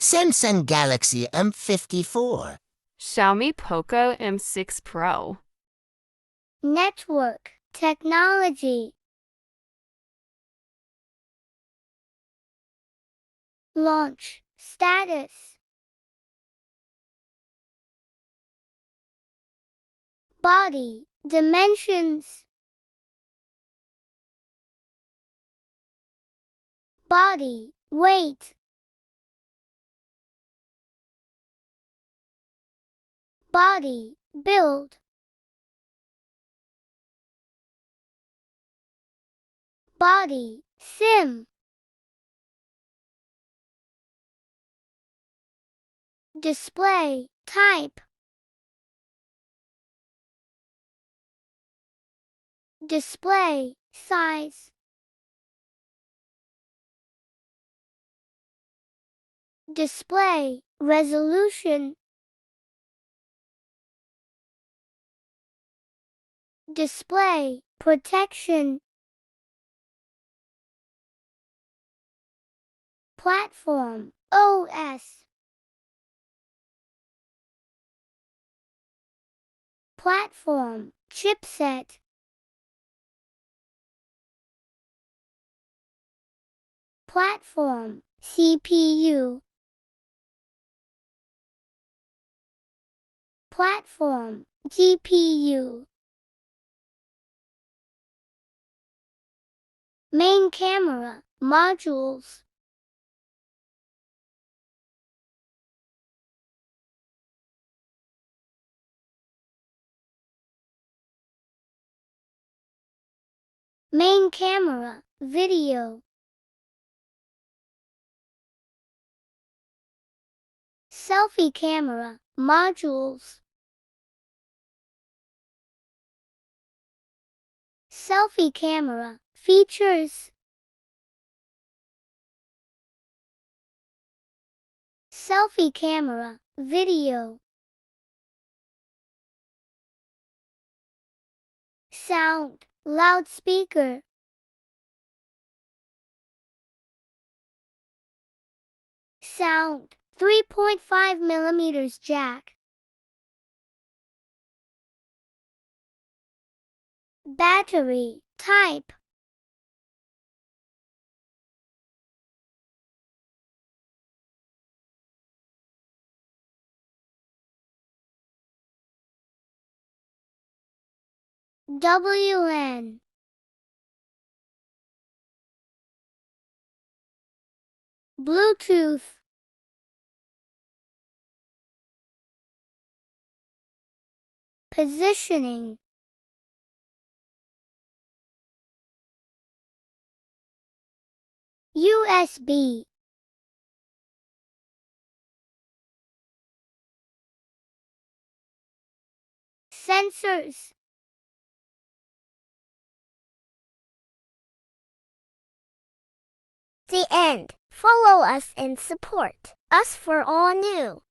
Samsung Galaxy M54. Xiaomi Poco M6 Pro. Network technology. Launch status. Body dimensions. Body weight. Body build. Body SIM. Display type. Display size. Display resolution. Display protection. Platform OS. Platform chipset. Platform CPU. Platform GPU. Main camera modules. Main camera video. Selfie camera modules. Selfie camera features. Selfie camera video. Sound loudspeaker. Sound 3.5mm jack. Battery type. WLAN. Bluetooth. Positioning. USB. Sensors. The end. Follow us and support us for all new